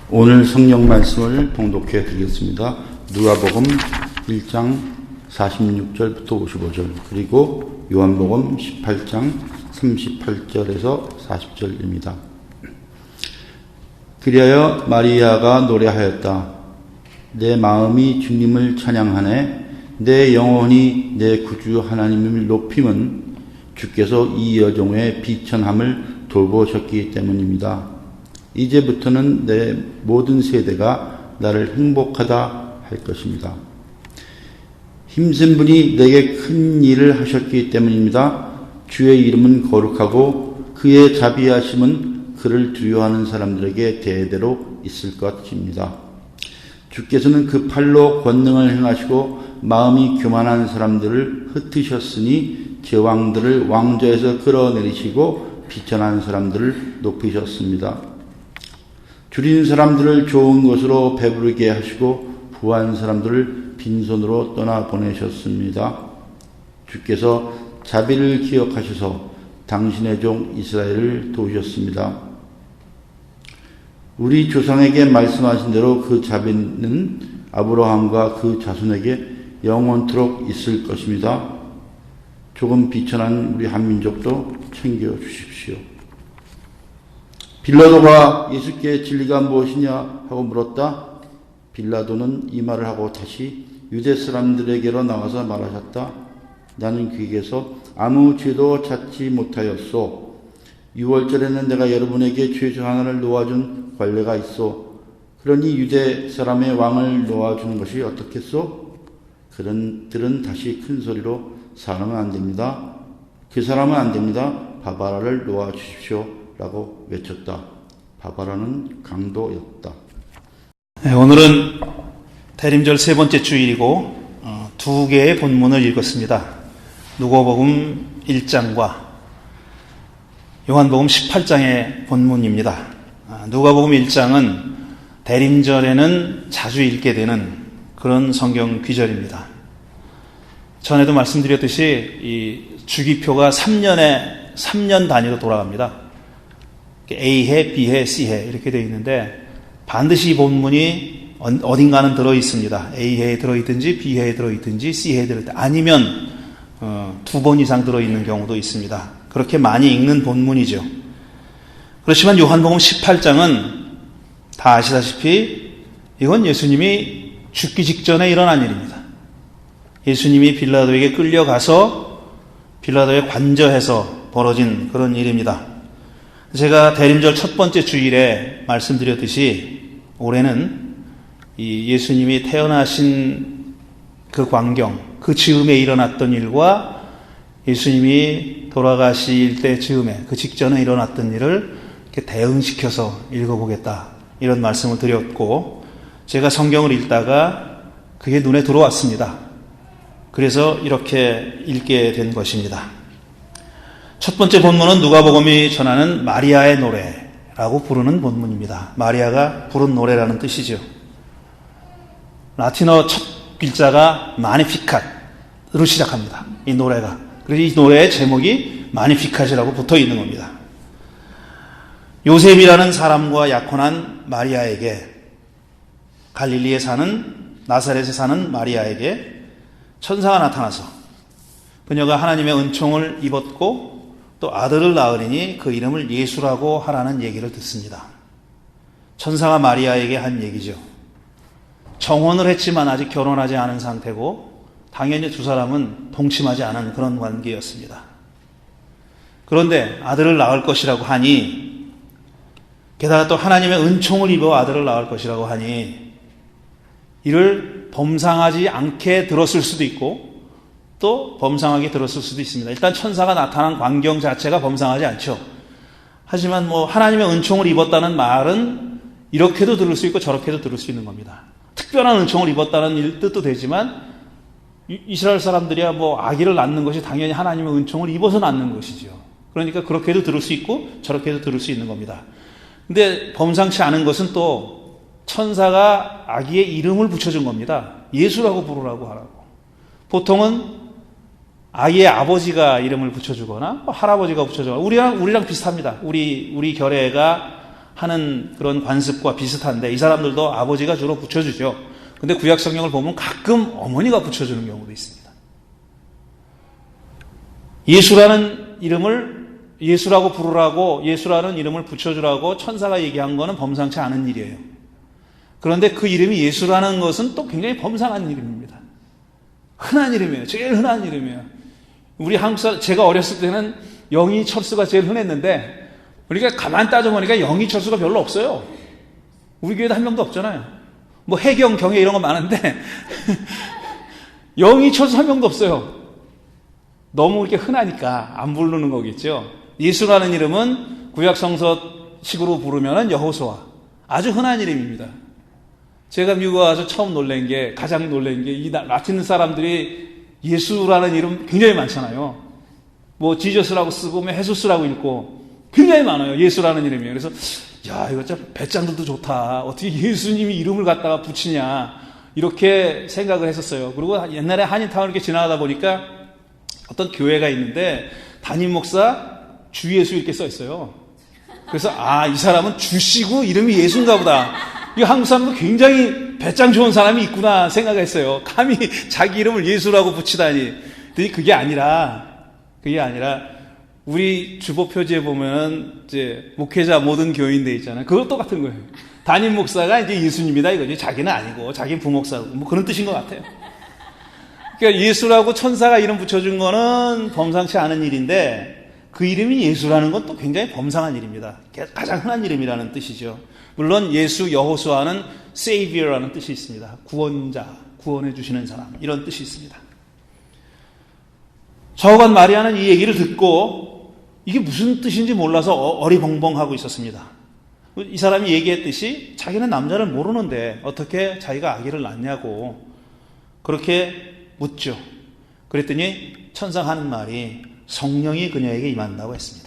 오늘 성경 말씀을 봉독해 드리겠습니다. 누가복음 1장 46절부터 55절, 그리고 요한복음 18장 38절에서 40절입니다. 그리하여 마리아가 노래하였다. 내 마음이 주님을 찬양하네. 내 영혼이 내 구주 하나님을 높임은 주께서 이 여종의 비천함을 돌보셨기 때문입니다. 이제부터는 내 모든 세대가 나를 행복하다 할 것입니다. 힘센 분이 내게 큰 일을 하셨기 때문입니다. 주의 이름은 거룩하고 그의 자비하심은 그를 두려워하는 사람들에게 대대로 있을 것입니다. 주께서는 그 팔로 권능을 행하시고 마음이 교만한 사람들을 흩으셨으니 제왕들을 왕좌에서 끌어내리시고 비천한 사람들을 높이셨습니다. 줄인 사람들을 좋은 것으로 배부르게 하시고 부한 사람들을 빈손으로 떠나보내셨습니다. 주께서 자비를 기억하셔서 당신의 종 이스라엘을 도우셨습니다. 우리 조상에게 말씀하신 대로 그 자비는 아브라함과 그 자손에게 영원토록 있을 것입니다. 조금 비천한 우리 한민족도 챙겨주십시오. 빌라도가 예수께 진리가 무엇이냐 하고 물었다. 빌라도는 이 말을 하고 다시 유대 사람들에게로 나와서 말하셨다. 나는 그에게서 아무 죄도 찾지 못하였소. 6월절에는 내가 여러분에게 죄 중 하나를 놓아준 관례가 있어. 그러니 유대 사람의 왕을 놓아주는 것이 어떻겠소? 그들은 다시 큰 소리로 사람은 안 됩니다. 그 사람은 안 됩니다. 바바라를 놓아주십시오 라고 외쳤다. 바바라는 강도였다. 네, 오늘은 대림절 세 번째 주일이고 두 개의 본문을 읽었습니다. 누가복음 1장과 요한복음 18장의 본문입니다. 누가복음 1장은 대림절에는 자주 읽게 되는 그런 성경 귀절입니다. 전에도 말씀드렸듯이 이 주기표가 3년 단위로 돌아갑니다. A해, B해, C해 이렇게 되어 있는데 반드시 이 본문이 어딘가는 들어있습니다. A해에 들어있든지 B해에 들어있든지 C해에 들어있든지 아니면 두 번 이상 들어있는 경우도 있습니다. 그렇게 많이 읽는 본문이죠. 그렇지만 요한복음 18장은 다 아시다시피 이건 예수님이 죽기 직전에 일어난 일입니다. 예수님이 빌라도에게 끌려가서 빌라도에 관저해서 벌어진 그런 일입니다. 제가 대림절 첫 번째 주일에 말씀드렸듯이 올해는 이 예수님이 태어나신 그 광경, 그 즈음에 일어났던 일과 예수님이 돌아가실 때 즈음에 그 직전에 일어났던 일을 이렇게 대응시켜서 읽어보겠다 이런 말씀을 드렸고 제가 성경을 읽다가 그게 눈에 들어왔습니다. 그래서 이렇게 읽게 된 것입니다. 첫 번째 본문은 누가복음이 전하는 마리아의 노래라고 부르는 본문입니다. 마리아가 부른 노래라는 뜻이죠. 라틴어 첫 글자가 마니피캇으로 시작합니다. 이 노래가. 그래서 이 노래의 제목이 마니피캇이라고 붙어 있는 겁니다. 요셉이라는 사람과 약혼한 마리아에게, 갈릴리에 사는, 나사렛에 사는 마리아에게 천사가 나타나서 그녀가 하나님의 은총을 입었고 또 아들을 낳으리니 그 이름을 예수라고 하라는 얘기를 듣습니다. 천사가 마리아에게 한 얘기죠. 정혼을 했지만 아직 결혼하지 않은 상태고 당연히 두 사람은 동침하지 않은 그런 관계였습니다. 그런데 아들을 낳을 것이라고 하니 게다가 또 하나님의 은총을 입어 아들을 낳을 것이라고 하니 이를 범상하지 않게 들었을 수도 있고 또 범상하게 들었을 수도 있습니다. 일단 천사가 나타난 광경 자체가 범상하지 않죠. 하지만 하나님의 은총을 입었다는 말은 이렇게도 들을 수 있고 저렇게도 들을 수 있는 겁니다. 특별한 은총을 입었다는 뜻도 되지만 이스라엘 사람들이야 아기를 낳는 것이 당연히 하나님의 은총을 입어서 낳는 것이죠. 그러니까 그렇게도 들을 수 있고 저렇게도 들을 수 있는 겁니다. 근데 범상치 않은 것은 또 천사가 아기의 이름을 붙여준 겁니다. 예수라고 부르라고 하라고. 보통은 아이의 아버지가 이름을 붙여주거나 할아버지가 붙여주거나 우리랑 비슷합니다. 우리 결례가 하는 그런 관습과 비슷한데 이 사람들도 아버지가 주로 붙여주죠. 근데 구약 성경을 보면 가끔 어머니가 붙여주는 경우도 있습니다. 예수라는 이름을 예수라고 부르라고 예수라는 이름을 붙여주라고 천사가 얘기한 거는 범상치 않은 일이에요. 그런데 그 이름이 예수라는 것은 또 굉장히 범상한 이름입니다. 흔한 이름이에요. 제일 흔한 이름이에요. 우리 한국 사람, 제가 어렸을 때는 영희철수가 제일 흔했는데 우리가 가만 따져보니까 영희철수가 별로 없어요. 우리 교회도 한 명도 없잖아요. 뭐 해경, 경혜 이런 거 많은데 영희철수 한 명도 없어요. 너무 이렇게 흔하니까 안 부르는 거겠죠. 예수라는 이름은 구약성서식으로 부르면 여호수아. 아주 흔한 이름입니다. 제가 미국 와서 처음 가장 놀란 게 이 라틴 사람들이 예수라는 이름 굉장히 많잖아요. 뭐 지저스라고 쓰고 헤수스라고 읽고 굉장히 많아요. 예수라는 이름이에요. 그래서 야, 이거 참 배짱들도 좋다. 어떻게 예수님이 이름을 갖다가 붙이냐 이렇게 생각을 했었어요. 그리고 옛날에 한인타운 이렇게 지나가다 보니까 어떤 교회가 있는데 담임 목사 주 예수 이렇게 써 있어요. 그래서 이 사람은 주시고 이름이 예수인가 보다. 이 한국 사람도 굉장히 배짱 좋은 사람이 있구나 생각했어요. 감히 자기 이름을 예수라고 붙이다니. 근데 그게 아니라 우리 주보 표지에 보면 이제 목회자 모든 교인 돼 있잖아요. 그거 똑같은 거예요. 담임 목사가 이제 예수님이다 이거지. 자기는 아니고 자기는 부목사고 뭐 그런 뜻인 것 같아요. 그러니까 예수라고 천사가 이름 붙여준 거는 범상치 않은 일인데 그 이름이 예수라는 건 또 굉장히 범상한 일입니다. 가장 흔한 이름이라는 뜻이죠. 물론 예수 여호수아는 Savior라는 뜻이 있습니다. 구원자, 구원해 주시는 사람 이런 뜻이 있습니다. 저간 마리아는 이 얘기를 듣고 이게 무슨 뜻인지 몰라서 어리벙벙하고 있었습니다. 이 사람이 얘기했듯이 자기는 남자를 모르는데 어떻게 자기가 아기를 낳냐고 그렇게 묻죠. 그랬더니 천사가 하는 말이 성령이 그녀에게 임한다고 했습니다.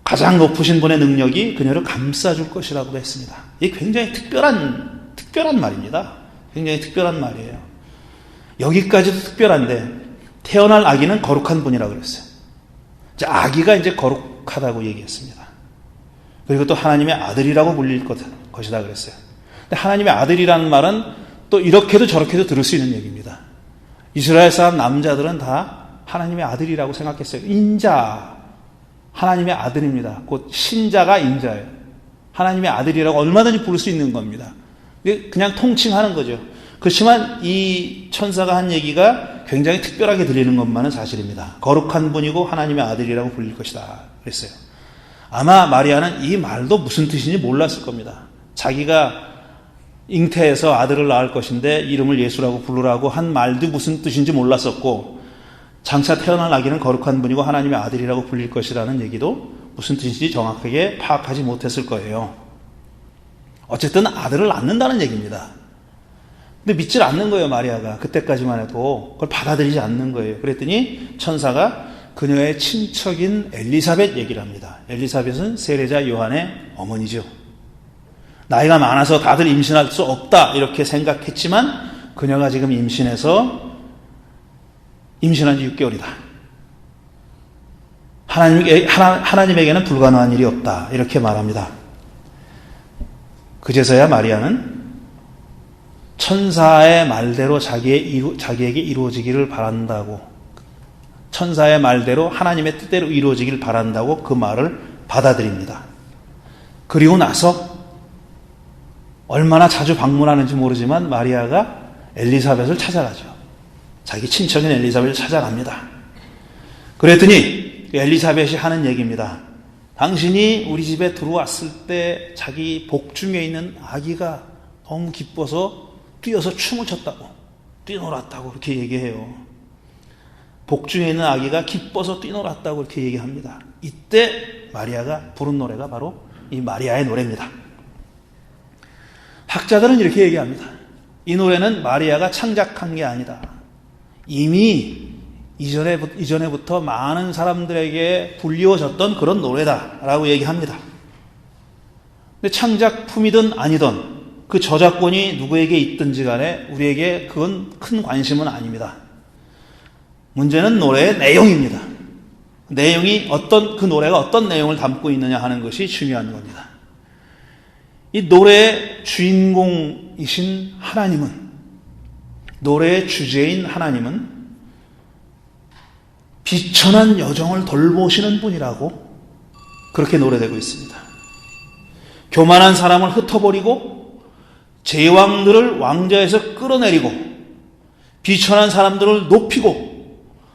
가장 높으신 분의 능력이 그녀를 감싸줄 것이라고도 했습니다. 이게 굉장히 특별한 말입니다. 굉장히 특별한 말이에요. 여기까지도 특별한데 태어날 아기는 거룩한 분이라고 그랬어요. 아기가 이제 거룩하다고 얘기했습니다. 그리고 또 하나님의 아들이라고 불릴 것이다 그랬어요. 근데 하나님의 아들이라는 말은 또 이렇게도 저렇게도 들을 수 있는 얘기입니다. 이스라엘 사람 남자들은 다 하나님의 아들이라고 생각했어요. 인자, 하나님의 아들입니다. 곧 신자가 인자예요. 하나님의 아들이라고 얼마든지 부를 수 있는 겁니다. 그냥 통칭하는 거죠. 그렇지만 이 천사가 한 얘기가 굉장히 특별하게 들리는 것만은 사실입니다. 거룩한 분이고 하나님의 아들이라고 불릴 것이다 그랬어요. 아마 마리아는 이 말도 무슨 뜻인지 몰랐을 겁니다. 자기가 잉태해서 아들을 낳을 것인데 이름을 예수라고 부르라고 한 말도 무슨 뜻인지 몰랐었고 장차 태어날 아기는 거룩한 분이고 하나님의 아들이라고 불릴 것이라는 얘기도 무슨 뜻인지 정확하게 파악하지 못했을 거예요. 어쨌든 아들을 낳는다는 얘기입니다. 근데 믿질 않는 거예요, 마리아가. 그때까지만 해도 그걸 받아들이지 않는 거예요. 그랬더니 천사가 그녀의 친척인 엘리사벳 얘기를 합니다. 엘리사벳은 세례자 요한의 어머니죠. 나이가 많아서 다들 임신할 수 없다 이렇게 생각했지만 그녀가 지금 임신한 지 6개월이다. 하나님에게는 불가능한 일이 없다 이렇게 말합니다. 그제서야 마리아는 천사의 말대로 자기에게 이루어지기를 바란다고, 천사의 말대로 하나님의 뜻대로 이루어지기를 바란다고 그 말을 받아들입니다. 그리고 나서 얼마나 자주 방문하는지 모르지만 마리아가 엘리사벳을 찾아가죠. 자기 친척인 엘리사벳을 찾아갑니다. 그랬더니 엘리사벳이 하는 얘기입니다. 당신이 우리 집에 들어왔을 때 자기 복중에 있는 아기가 너무 기뻐서 뛰어서 춤을 췄다고, 뛰놀았다고 그렇게 얘기해요. 복중에 있는 아기가 기뻐서 뛰놀았다고 그렇게 얘기합니다. 이때 마리아가 부른 노래가 바로 이 마리아의 노래입니다. 학자들은 이렇게 얘기합니다. 이 노래는 마리아가 창작한 게 아니다. 이미 이전에부터 많은 사람들에게 불리워졌던 그런 노래다라고 얘기합니다. 근데 창작품이든 아니든 그 저작권이 누구에게 있든지 간에 우리에게 그건 큰 관심은 아닙니다. 문제는 노래의 내용입니다. 내용이 그 노래가 어떤 내용을 담고 있느냐 하는 것이 중요한 겁니다. 이 노래의 주인공이신 하나님은, 노래의 주제인 하나님은 비천한 여정을 돌보시는 분이라고 그렇게 노래되고 있습니다. 교만한 사람을 흩어버리고 제왕들을 왕좌에서 끌어내리고 비천한 사람들을 높이고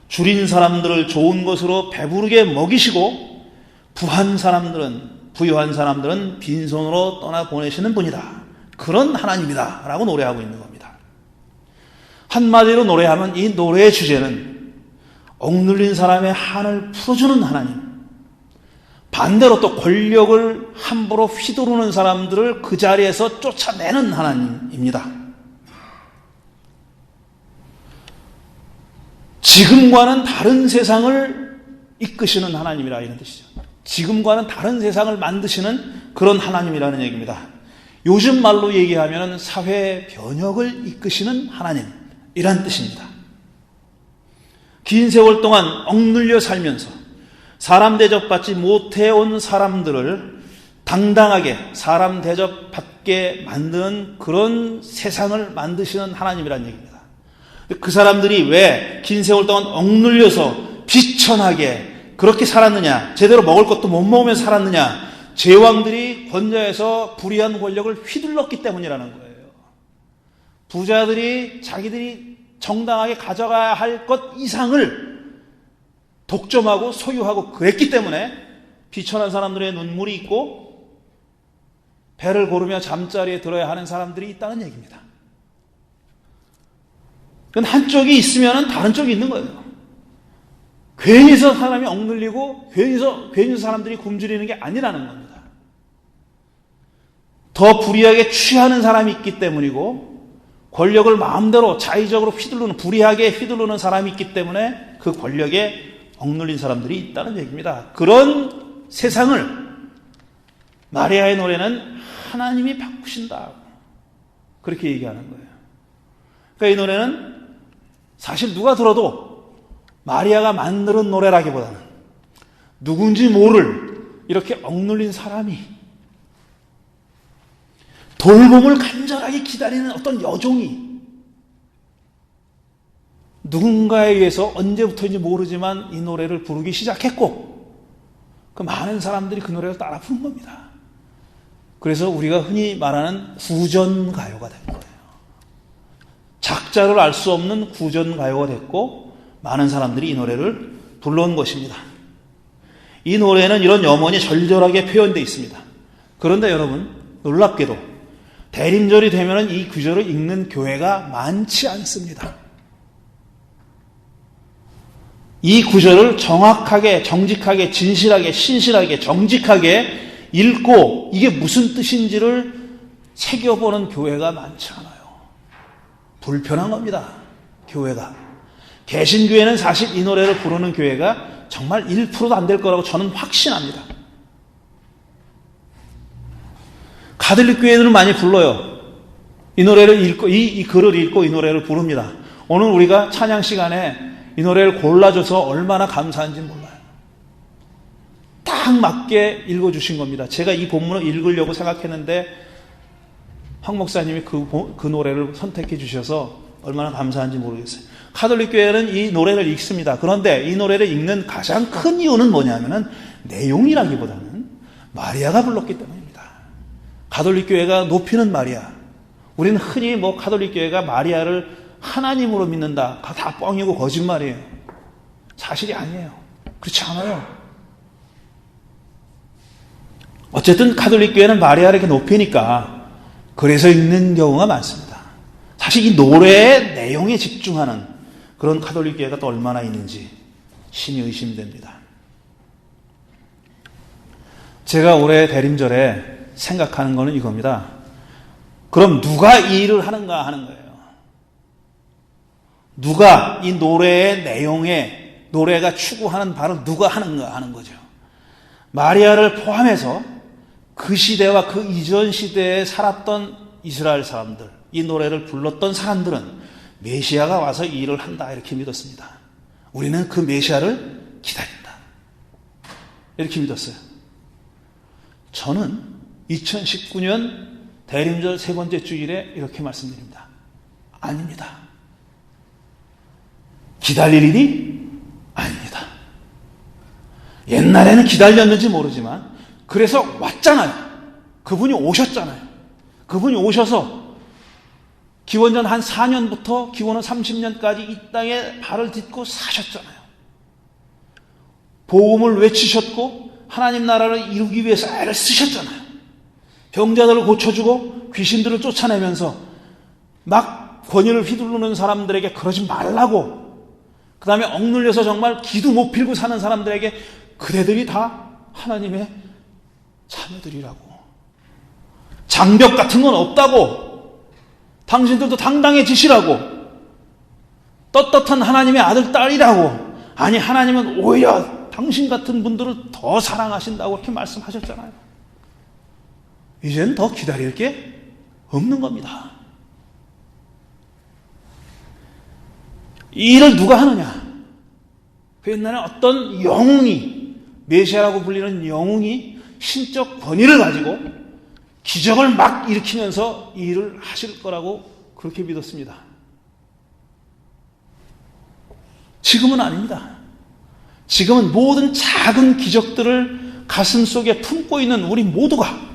줄인 사람들을 좋은 것으로 배부르게 먹이시고 부유한 사람들은 빈손으로 떠나보내시는 분이다. 그런 하나님이다 라고 노래하고 있는 겁니다. 한마디로 노래하면 이 노래의 주제는 억눌린 사람의 한을 풀어주는 하나님, 반대로 또 권력을 함부로 휘두르는 사람들을 그 자리에서 쫓아내는 하나님입니다. 지금과는 다른 세상을 이끄시는 하나님이라 이런 뜻이죠. 지금과는 다른 세상을 만드시는 그런 하나님이라는 얘기입니다. 요즘 말로 얘기하면 사회 변혁을 이끄시는 하나님이란 뜻입니다. 긴 세월 동안 억눌려 살면서 사람 대접받지 못해온 사람들을 당당하게 사람 대접받게 만드는 그런 세상을 만드시는 하나님이란 얘기입니다. 그 사람들이 왜 긴 세월 동안 억눌려서 비천하게 그렇게 살았느냐, 제대로 먹을 것도 못 먹으면서 살았느냐, 제왕들이 권좌에서 불의한 권력을 휘둘렀기 때문이라는 거예요. 부자들이 자기들이 정당하게 가져가야 할 것 이상을 독점하고 소유하고 그랬기 때문에 비천한 사람들의 눈물이 있고 배를 고르며 잠자리에 들어야 하는 사람들이 있다는 얘기입니다. 그건 한쪽이 있으면 다른 쪽이 있는 거예요. 괜히서 사람이 억눌리고 괜히서 사람들이 굶주리는 게 아니라는 겁니다. 더 불의하게 취하는 사람이 있기 때문이고 권력을 마음대로 자의적으로 불의하게 휘두르는 사람이 있기 때문에 그 권력에 억눌린 사람들이 있다는 얘기입니다. 그런 세상을 마리아의 노래는 하나님이 바꾸신다. 그렇게 얘기하는 거예요. 그러니까 이 노래는 사실 누가 들어도 마리아가 만드는 노래라기보다는 누군지 모를 이렇게 억눌린 사람이 돌봄을 간절하게 기다리는 어떤 여종이 누군가에 의해서 언제부터인지 모르지만 이 노래를 부르기 시작했고 그 많은 사람들이 그 노래를 따라 부른 겁니다. 그래서 우리가 흔히 말하는 구전가요가 된 거예요. 작자를 알 수 없는 구전가요가 됐고 많은 사람들이 이 노래를 불러온 것입니다. 이 노래는 이런 염원이 절절하게 표현되어 있습니다. 그런데 여러분, 놀랍게도 대림절이 되면 이 구절을 읽는 교회가 많지 않습니다. 이 구절을 정확하게, 정직하게, 진실하게, 신실하게, 정직하게 읽고 이게 무슨 뜻인지를 새겨보는 교회가 많지 않아요. 불편한 겁니다. 교회가. 개신교회는 사실 이 노래를 부르는 교회가 정말 1%도 안 될 거라고 저는 확신합니다. 가톨릭 교회는 많이 불러요. 이 노래를 읽고, 이 글을 읽고 이 노래를 부릅니다. 오늘 우리가 찬양 시간에 이 노래를 골라줘서 얼마나 감사한지 몰라요. 딱 맞게 읽어주신 겁니다. 제가 이 본문을 읽으려고 생각했는데 황 목사님이 그 노래를 선택해 주셔서 얼마나 감사한지 모르겠어요. 가톨릭 교회는 이 노래를 읽습니다. 그런데 이 노래를 읽는 가장 큰 이유는 뭐냐면은 내용이라기보다는 마리아가 불렀기 때문입니다. 가톨릭 교회가 높이는 마리아. 우리는 흔히 가톨릭 교회가 마리아를 하나님으로 믿는다. 다 뻥이고 거짓말이에요. 사실이 아니에요. 그렇지 않아요. 어쨌든 가톨릭 교회는 마리아를 이렇게 높이니까 그래서 읽는 경우가 많습니다. 사실 이 노래의 내용에 집중하는 그런 가톨릭 교회가 또 얼마나 있는지 심히 의심됩니다. 제가 올해 대림절에 생각하는 거는 이겁니다. 그럼 누가 이 일을 하는가 하는 거예요. 누가 이 노래의 내용에 노래가 추구하는 바를 누가 하는가 하는 거죠. 마리아를 포함해서 그 시대와 그 이전 시대에 살았던 이스라엘 사람들, 이 노래를 불렀던 사람들은 메시아가 와서 이 일을 한다 이렇게 믿었습니다. 우리는 그 메시아를 기다린다. 이렇게 믿었어요. 저는 2019년 대림절 세 번째 주일에 이렇게 말씀드립니다. 아닙니다. 기다릴 일이 아닙니다. 옛날에는 기다렸는지 모르지만 그래서 왔잖아요. 그분이 오셨잖아요. 그분이 오셔서 기원전 한 4년부터 기원전 30년까지 이 땅에 발을 딛고 사셨잖아요. 복음을 외치셨고 하나님 나라를 이루기 위해서 애를 쓰셨잖아요. 병자들을 고쳐주고 귀신들을 쫓아내면서 막 권위를 휘두르는 사람들에게 그러지 말라고, 그 다음에 억눌려서 정말 기도 못 필고 사는 사람들에게 그대들이 다 하나님의 자녀들이라고, 장벽 같은 건 없다고, 당신들도 당당해지시라고, 떳떳한 하나님의 아들 딸이라고, 아니 하나님은 오히려 당신 같은 분들을 더 사랑하신다고 이렇게 말씀하셨잖아요. 이제는 더 기다릴 게 없는 겁니다. 이 일을 누가 하느냐? 그 옛날에 어떤 영웅이, 메시아라고 불리는 영웅이 신적 권위를 가지고 기적을 막 일으키면서 이 일을 하실 거라고 그렇게 믿었습니다. 지금은 아닙니다. 지금은 모든 작은 기적들을 가슴 속에 품고 있는 우리 모두가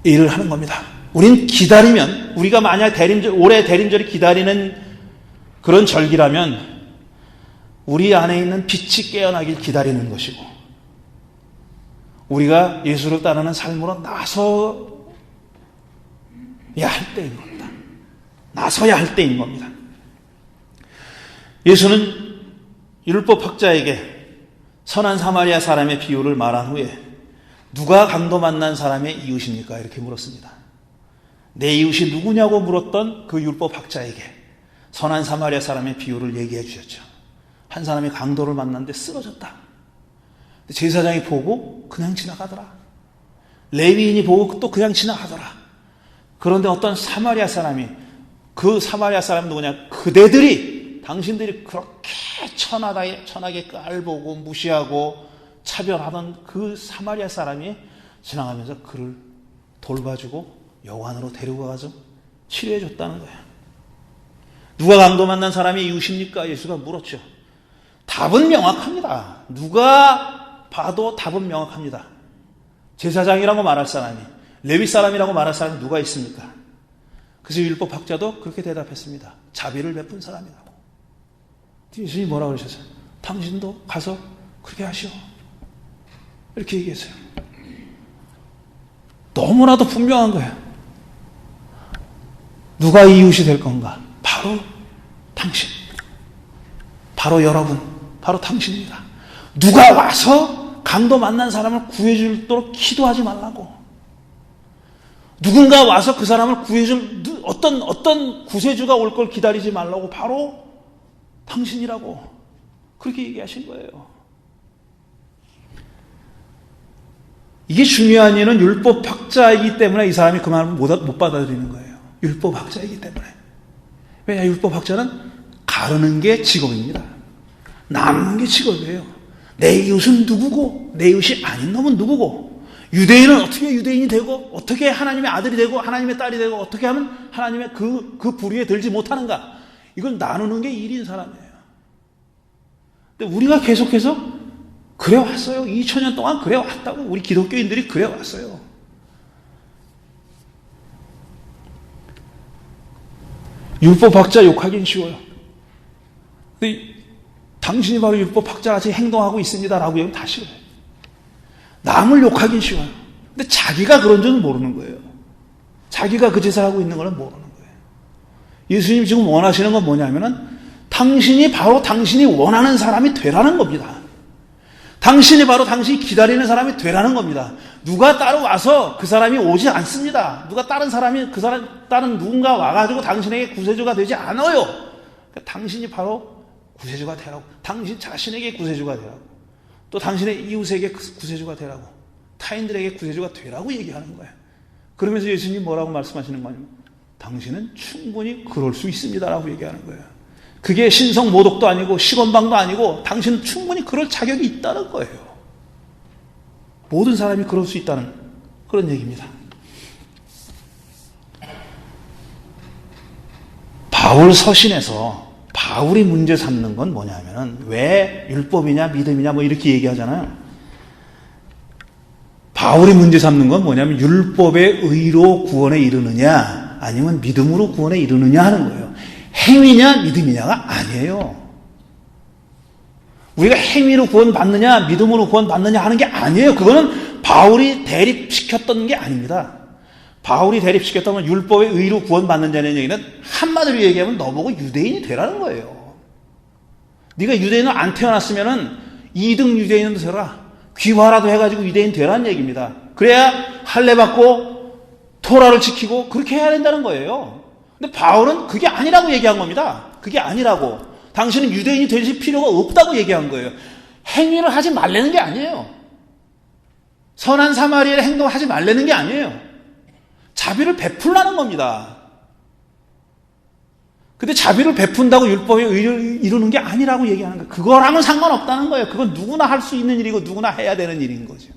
이 일을 하는 겁니다. 우린 기다리면, 우리가 만약 올해 대림절이 기다리는 그런 절기라면 우리 안에 있는 빛이 깨어나길 기다리는 것이고, 우리가 예수를 따르는 삶으로 나서야 할 때인 겁니다. 나서야 할 때인 겁니다. 예수는 율법학자에게 선한 사마리아 사람의 비유를 말한 후에 누가 강도 만난 사람의 이웃입니까? 이렇게 물었습니다. 내 이웃이 누구냐고 물었던 그 율법학자에게 선한 사마리아 사람의 비유를 얘기해 주셨죠. 한 사람이 강도를 만났는데 쓰러졌다. 제사장이 보고 그냥 지나가더라. 레위인이 보고 또 그냥 지나가더라. 그런데 어떤 사마리아 사람이, 그 사마리아 사람은 누구냐? 그대들이, 당신들이 그렇게 천하게 깔보고 무시하고 차별하던 그 사마리아 사람이 지나가면서 그를 돌봐주고 여관으로 데리고 가서 치료해줬다는 거예요. 누가 강도 만난 사람이 이웃입니까? 예수가 물었죠. 답은 명확합니다. 누가 봐도 답은 명확합니다. 제사장이라고 말할 사람이, 레위 사람이라고 말할 사람이 누가 있습니까? 그래서 율법학자도 그렇게 대답했습니다. 자비를 베푼 사람이라고. 예수님이 뭐라고 그러셨어요? 당신도 가서 그렇게 하시오. 이렇게 얘기했어요. 너무나도 분명한 거예요. 누가 이웃이 될 건가? 바로 당신. 바로 여러분. 바로 당신입니다. 누가 와서 강도 만난 사람을 구해주도록 기도하지 말라고. 누군가 와서 그 사람을 구해줄 어떤 구세주가 올 걸 기다리지 말라고. 바로 당신이라고. 그렇게 얘기하신 거예요. 이게 중요한 이유는 율법학자이기 때문에 이 사람이 그 말을 못 받아들이는 거예요. 율법학자이기 때문에. 왜냐, 율법학자는 가르는 게 직업입니다. 나누는 게 직업이에요. 내 이웃은 누구고 내 이웃이 아닌 놈은 누구고, 유대인은 어떻게 유대인이 되고 어떻게 하나님의 아들이 되고 하나님의 딸이 되고 어떻게 하면 하나님의 그 부류에 들지 못하는가, 이걸 나누는 게 일인 사람이에요. 근데 우리가 계속해서 그래 왔어요. 2000년 동안 그래 왔다고. 우리 기독교인들이 그래 왔어요. 율법학자 욕하긴 쉬워요. 근데 당신이 바로 율법학자같이 행동하고 있습니다라고 하면 다 싫어요. 남을 욕하긴 쉬워요. 근데 자기가 그런 줄은 모르는 거예요. 자기가 그 짓을 하고 있는 걸 모르는 거예요. 예수님 지금 원하시는 건 뭐냐면은 당신이 바로 당신이 원하는 사람이 되라는 겁니다. 당신이 바로 당신이 기다리는 사람이 되라는 겁니다. 누가 따로 와서 그 사람이 오지 않습니다. 누가 다른 사람이 다른 누군가 와가지고 당신에게 구세주가 되지 않아요. 그러니까 당신이 바로 구세주가 되라고. 당신 자신에게 구세주가 되라고. 또 당신의 이웃에게 구세주가 되라고. 타인들에게 구세주가 되라고 얘기하는 거예요. 그러면서 예수님이 뭐라고 말씀하시는 거냐면 당신은 충분히 그럴 수 있습니다라고 얘기하는 거예요. 그게 신성 모독도 아니고 시건방도 아니고 당신은 충분히 그럴 자격이 있다는 거예요. 모든 사람이 그럴 수 있다는 그런 얘기입니다. 바울 서신에서 바울이 문제 삼는 건 뭐냐면은 왜 율법이냐 믿음이냐 뭐 이렇게 얘기하잖아요. 바울이 문제 삼는 건 뭐냐면 율법의 의로 구원에 이르느냐 아니면 믿음으로 구원에 이르느냐 하는 거예요. 행위냐 믿음이냐가 아니에요. 우리가 행위로 구원받느냐 믿음으로 구원받느냐 하는 게 아니에요. 그거는 바울이 대립시켰던 게 아닙니다. 바울이 대립시켰다면 율법의 의로 구원받는다는 얘기는 한마디로 얘기하면 너보고 유대인이 되라는 거예요. 네가 유대인으로 안 태어났으면은 2등 유대인으로 되라. 귀화라도 해가지고 유대인 되라는 얘기입니다. 그래야 할례 받고 토라를 지키고 그렇게 해야 된다는 거예요. 근데 바울은 그게 아니라고 얘기한 겁니다. 그게 아니라고. 당신은 유대인이 되실 필요가 없다고 얘기한 거예요. 행위를 하지 말라는 게 아니에요. 선한 사마리아의 행동을 하지 말라는 게 아니에요. 자비를 베풀라는 겁니다. 근데 자비를 베푼다고 율법의 의를 이루는 게 아니라고 얘기하는 거예요. 그거랑은 상관없다는 거예요. 그건 누구나 할 수 있는 일이고 누구나 해야 되는 일인 거죠.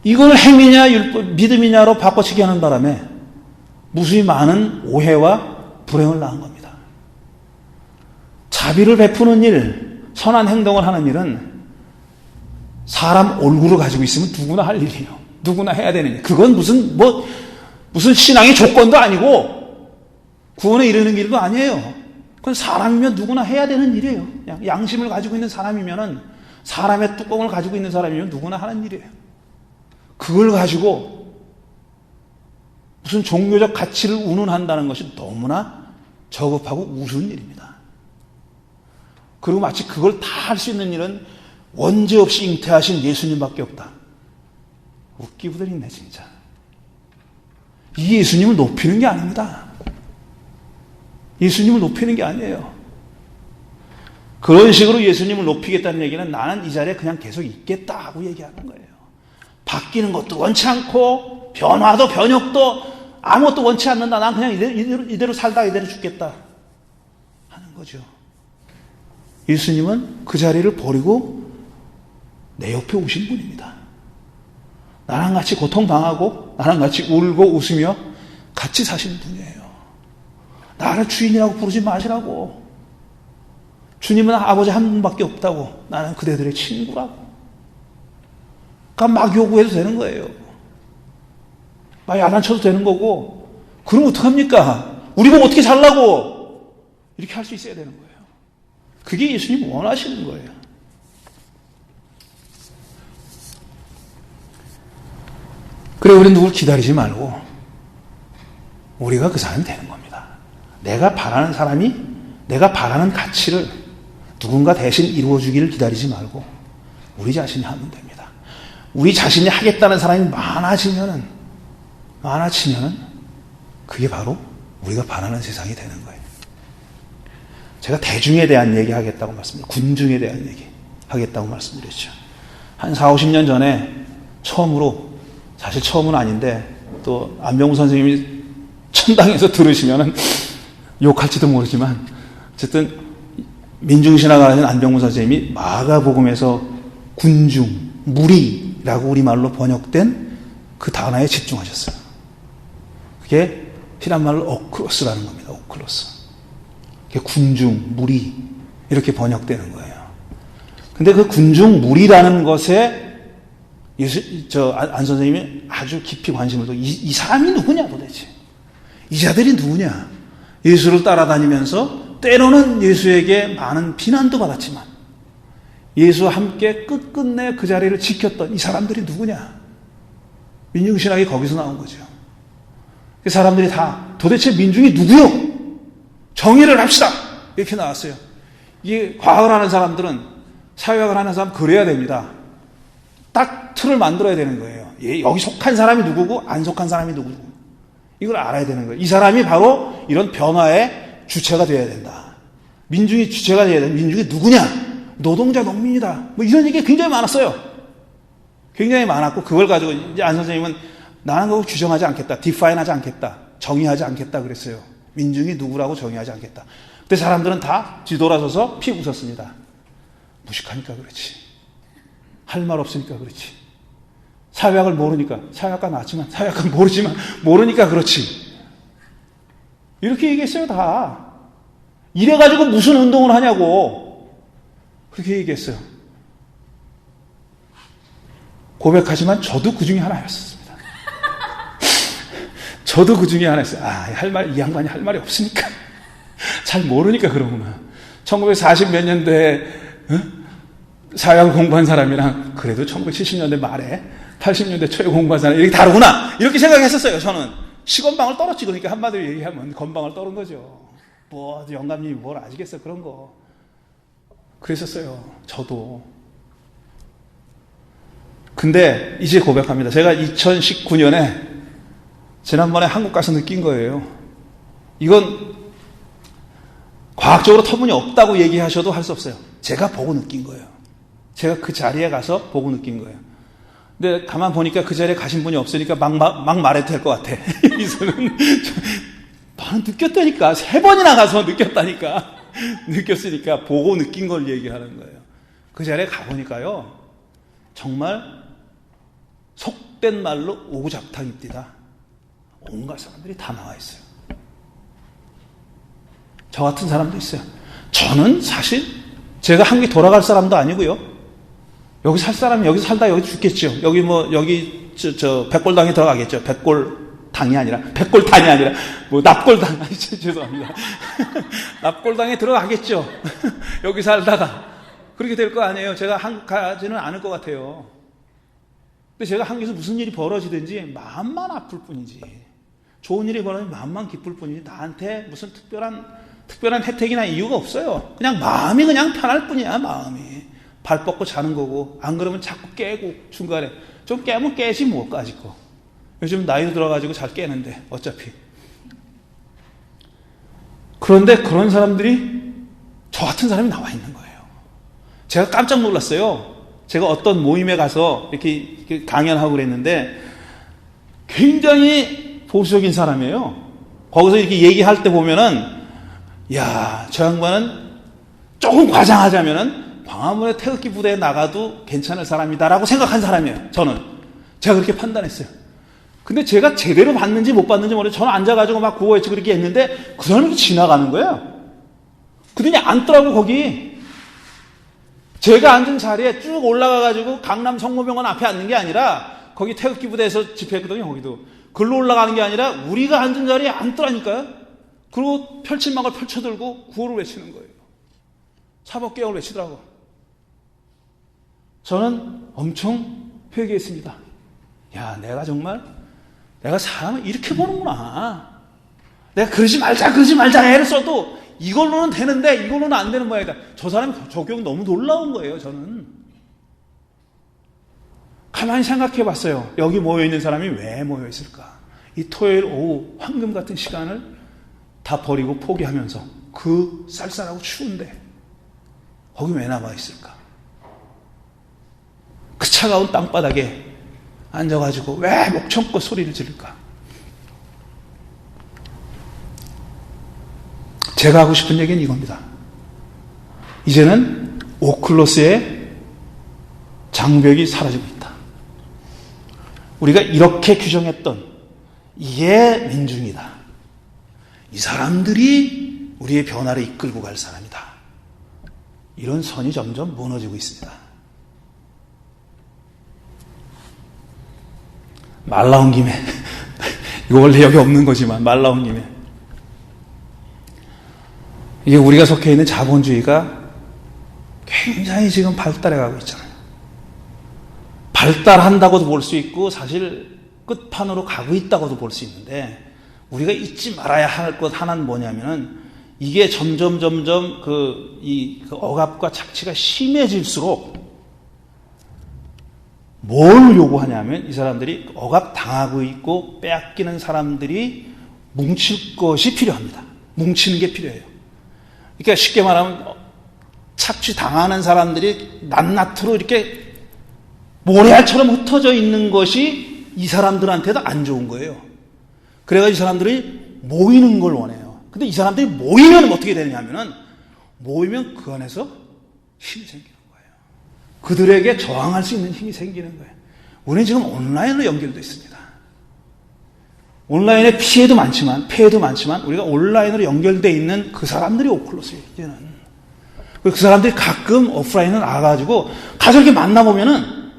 이걸 행위냐 율법, 믿음이냐로 바꿔치기 하는 바람에 무수히 많은 오해와 불행을 낳은 겁니다. 자비를 베푸는 일, 선한 행동을 하는 일은 사람 얼굴을 가지고 있으면 누구나 할 일이에요. 누구나 해야 되는 일. 그건 무슨 신앙의 조건도 아니고 구원에 이르는 일도 아니에요. 그건 사람이면 누구나 해야 되는 일이에요. 그냥 양심을 가지고 있는 사람이면은 사람의 뚜껑을 가지고 있는 사람이면 누구나 하는 일이에요. 그걸 가지고 무슨 종교적 가치를 운운한다는 것이 너무나 저급하고 우스운 일입니다. 그리고 마치 그걸 다 할 수 있는 일은 원죄 없이 잉태하신 예수님밖에 없다. 웃기부들 있네 진짜. 이 예수님을 높이는 게 아닙니다. 예수님을 높이는 게 아니에요. 그런 식으로 예수님을 높이겠다는 얘기는 나는 이 자리에 그냥 계속 있겠다 하고 얘기하는 거예요. 바뀌는 것도 원치 않고 변화도 변혁도 아무것도 원치 않는다. 난 그냥 이대로 살다가 이대로 죽겠다 하는 거죠. 예수님은 그 자리를 버리고 내 옆에 오신 분입니다. 나랑 같이 고통당하고 나랑 같이 울고 웃으며 같이 사시는 분이에요. 나를 주인이라고 부르지 마시라고. 주님은 아버지 한 분밖에 없다고. 나는 그대들의 친구라고. 그러니까 막 요구해도 되는 거예요. 막 야단쳐도 되는 거고. 그럼 어떡합니까? 우리 보고 어떻게 살라고. 이렇게 할 수 있어야 되는 거예요. 그게 예수님 원하시는 거예요. 그래, 우리 누굴 기다리지 말고 우리가 그 사람이 되는 겁니다. 내가 바라는 사람이 내가 바라는 가치를 누군가 대신 이루어주기를 기다리지 말고 우리 자신이 하면 됩니다. 우리 자신이 하겠다는 사람이 많아지면은 그게 바로 우리가 바라는 세상이 되는 거예요. 제가 대중에 대한 얘기 하겠다고 군중에 대한 얘기 하겠다고 말씀드렸죠. 한 40, 50년 전에 처음으로, 사실 처음은 아닌데 또 안병우 선생님이 천당에서 들으시면은 욕할지도 모르지만 어쨌든 민중신학을 하는 안병우 선생님이 마가복음에서 군중, 무리라고 우리말로 번역된 그 단어에 집중하셨어요. 그게 피란말로 오클로스라는 겁니다. 오클로스. 그게 군중, 무리 이렇게 번역되는 거예요. 근데 그 군중, 무리라는 것에 안 선생님이 아주 깊이 관심을 둬. 이 사람이 누구냐 도대체. 이 자들이 누구냐. 예수를 따라다니면서 때로는 예수에게 많은 비난도 받았지만 예수와 함께 끝끝내 그 자리를 지켰던 이 사람들이 누구냐. 민중신학이 거기서 나온 거죠. 그 사람들이 다 도대체 민중이 누구요? 정의를 합시다. 이렇게 나왔어요. 이게 과학을 하는 사람들은, 사회학을 하는 사람 그래야 됩니다. 딱 틀을 만들어야 되는 거예요. 여기 속한 사람이 누구고 안 속한 사람이 누구고 이걸 알아야 되는 거예요. 이 사람이 바로 이런 변화의 주체가 되어야 된다. 민중이 주체가 되어야 된다. 민중이 누구냐? 노동자, 농민이다. 뭐 이런 얘기가 굉장히 많았어요. 굉장히 많았고 그걸 가지고 이제 안 선생님은 나는 그거 규정하지 않겠다. 디파인하지 않겠다. 정의하지 않겠다 그랬어요. 민중이 누구라고 정의하지 않겠다. 근데 사람들은 다 뒤돌아서서 피 웃었습니다. 무식하니까 그렇지. 할 말 없으니까 그렇지. 사회학을 모르니까, 사회학과 나왔지만 사회학을 모르지만 모르니까 그렇지. 이렇게 얘기했어요. 다. 이래가지고 무슨 운동을 하냐고 그렇게 얘기했어요. 고백하지만 저도 그 중에 하나였습니다. 저도 그 중에 하나였어요. 이 양반이 할 말이 없으니까 잘 모르니까 그러구나. 1940 몇 년대에 사회학을 공부한 사람이랑 그래도 1970년대 말에 80년대 초에 공부한 사람 이렇게 다르구나 이렇게 생각했었어요. 저는 시건방을 떨었지. 그러니까 한마디로 얘기하면 건방을 떨은 거죠. 뭐 영감님이 뭘 아시겠어 그런 거. 그랬었어요. 저도. 근데 이제 고백합니다. 제가 2019년에 지난번에 한국 가서 느낀 거예요. 이건 과학적으로 터무니없다고 얘기하셔도 할 수 없어요. 제가 보고 느낀 거예요. 제가 그 자리에 가서 보고 느낀 거예요. 근데 가만 보니까 그 자리에 가신 분이 없으니까 막 말해도 될 것 같아. 여기서는 나는 느꼈다니까. 3번이나 가서 느꼈다니까. 느꼈으니까 보고 느낀 걸 얘기하는 거예요. 그 자리에 가보니까요. 정말 속된 말로 오구잡탕입니다. 온갖 사람들이 다 나와 있어요. 저 같은 사람도 있어요. 저는 사실 제가 한국에 돌아갈 사람도 아니고요. 여기 살 사람이 여기 살다 여기 죽겠죠. 여기 백골당에 들어가겠죠. 백골당이 아니라 납골당. 죄송합니다. 납골당에 들어가겠죠. 여기 살다가 그렇게 될 거 아니에요. 제가 한국 가지는 않을 것 같아요. 근데 제가 한국에서 무슨 일이 벌어지든지 마음만 아플 뿐이지. 좋은 일이 벌어지면 마음만 기쁠 뿐이지 나한테 무슨 특별한 혜택이나 이유가 없어요. 그냥 마음이 그냥 편할 뿐이야. 마음이 발 뻗고 자는 거고 안 그러면 자꾸 깨고 중간에 좀 깨면 깨지 뭐까지 거. 요즘 나이도 들어가지고 잘 깨는데 어차피. 그런데 그런 사람들이 저 같은 사람이 나와 있는 거예요. 제가 깜짝 놀랐어요. 제가 어떤 모임에 가서 이렇게 강연하고 그랬는데 굉장히 보수적인 사람이에요. 거기서 이렇게 얘기할 때 보면은 저 양반은 조금 과장하자면은 광화문의 태극기 부대에 나가도 괜찮을 사람이다라고 생각한 사람이에요. 저는. 제가 그렇게 판단했어요. 근데 제가 제대로 봤는지 못 봤는지 모르겠어요. 저는 앉아가지고 막 구호외치고 그렇게 했는데 그 사람이 지나가는 거예요. 그러더니 앉더라고 거기. 제가 앉은 자리에 쭉 올라가가지고 강남 성모병원 앞에 앉는 게 아니라 거기 태극기 부대에서 집회했거든요. 거기도. 글로 올라가는 게 아니라 우리가 앉은 자리에 앉더라니까요. 그리고 펼침막을 펼쳐들고 구호를 외치는 거예요. 사법개혁을 외치더라고. 저는 엄청 회개했습니다. 내가 사람을 이렇게 보는구나. 내가 그러지 말자 애를 써도 이걸로는 되는데 이걸로는 안 되는 모양이다. 저 사람이 적용 너무 놀라운 거예요. 저는 가만히 생각해 봤어요. 여기 모여있는 사람이 왜 모여있을까? 이 토요일 오후 황금 같은 시간을 다 버리고 포기하면서 그 쌀쌀하고 추운데 거기 왜 남아있을까? 그 차가운 땅바닥에 앉아가지고 왜 목청껏 소리를 지를까? 제가 하고 싶은 얘기는 이겁니다. 이제는 오클로스의 장벽이 사라지고 있다. 우리가 이렇게 규정했던 이게 민중이다. 이 사람들이 우리의 변화를 이끌고 갈 사람이다. 이런 선이 점점 무너지고 있습니다. 말 나온 김에 이거 원래 여기 없는 거지만 말 나온 김에 이게 우리가 속해 있는 자본주의가 굉장히 지금 발달해가고 있잖아요. 발달한다고도 볼 수 있고 사실 끝판으로 가고 있다고도 볼 수 있는데 우리가 잊지 말아야 할 것 하나는 뭐냐면은 이게 점점 그 억압과 착취가 심해질수록 뭘 요구하냐면 이 사람들이 억압 당하고 있고 빼앗기는 사람들이 뭉칠 것이 필요합니다. 뭉치는 게 필요해요. 그러니까 쉽게 말하면 착취 당하는 사람들이 낱낱으로 이렇게 모래알처럼 흩어져 있는 것이 이 사람들한테도 안 좋은 거예요. 그래가지고 이 사람들이 모이는 걸 원해요. 근데 이 사람들이 모이면 어떻게 되느냐면은, 모이면 그 안에서 힘이 생기는 거예요. 그들에게 저항할 수 있는 힘이 생기는 거예요. 우리는 지금 온라인으로 연결되어 있습니다. 온라인에 피해도 많지만, 폐해도 많지만, 우리가 온라인으로 연결되어 있는 그 사람들이 오클로스예요, 이제는. 그 사람들이 가끔 오프라인을 나가가지고, 가서 이렇게 만나보면은,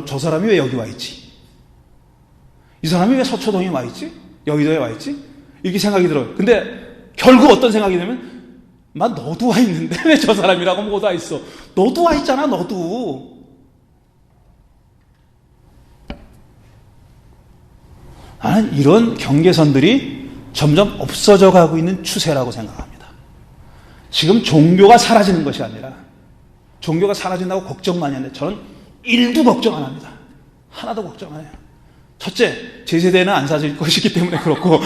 저 사람이 왜 여기 와 있지? 이 사람이 왜 서초동에 와 있지? 여의도에 와 있지? 이렇게 생각이 들어요. 근데 결국 어떤 생각이 들면, 너도 와 있는데 왜 저 사람이라고 못 와 있어? 너도 와 있잖아, 너도. 나는 이런 경계선들이 점점 없어져 가고 있는 추세라고 생각합니다. 지금 종교가 사라지는 것이 아니라, 종교가 사라진다고 걱정 많이 하는데 저는 1도 걱정 안 합니다. 하나도 걱정 안 해요. 첫째, 제 세대는 안 사실 것이기 때문에 그렇고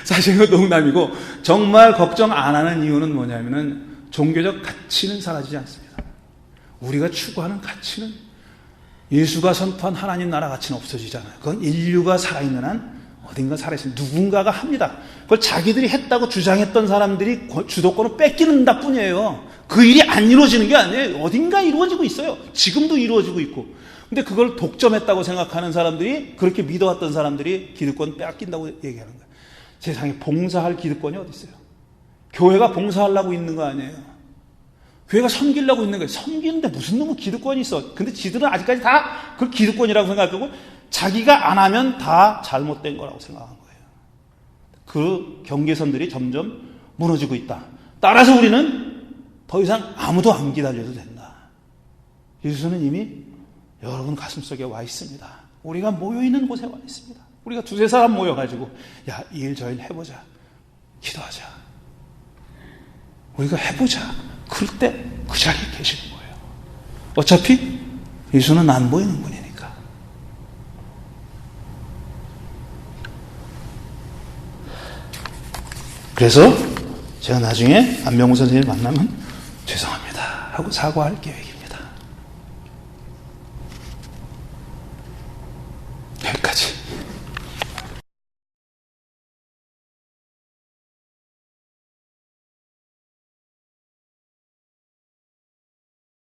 사실은 농담이고, 정말 걱정 안 하는 이유는 뭐냐면은 종교적 가치는 사라지지 않습니다. 우리가 추구하는 가치는, 예수가 선포한 하나님 나라 가치는 없어지잖아요. 그건 인류가 살아있는 한 어딘가 살아있어요. 누군가가 합니다. 그걸 자기들이 했다고 주장했던 사람들이 주도권을 뺏기는 것뿐이에요. 그 일이 안 이루어지는 게 아니에요. 어딘가 이루어지고 있어요. 지금도 이루어지고 있고. 근데 그걸 독점했다고 생각하는 사람들이, 그렇게 믿어왔던 사람들이 기득권 빼앗긴다고 얘기하는 거예요. 세상에 봉사할 기득권이 어디 있어요? 교회가 봉사하려고 있는 거 아니에요. 교회가 섬기려고 있는 거예요. 섬기는데 무슨 놈의 기득권이 있어. 근데 지들은 아직까지 다 그 기득권이라고 생각하고, 자기가 안 하면 다 잘못된 거라고 생각한 거예요. 그 경계선들이 점점 무너지고 있다. 따라서 우리는 더 이상 아무도 안 기다려도 된다. 예수는 이미 여러분 가슴속에 와 있습니다. 우리가 모여있는 곳에 와 있습니다. 우리가 두세 사람 모여가지고, 야, 이 일 저 일 해보자. 기도하자. 우리가 해보자. 그럴 때 그 자리에 계시는 거예요. 어차피 예수는 안 보이는 분이니까. 그래서 제가 나중에 안병우 선생님 만나면 죄송합니다 하고 사과할 계획입니다.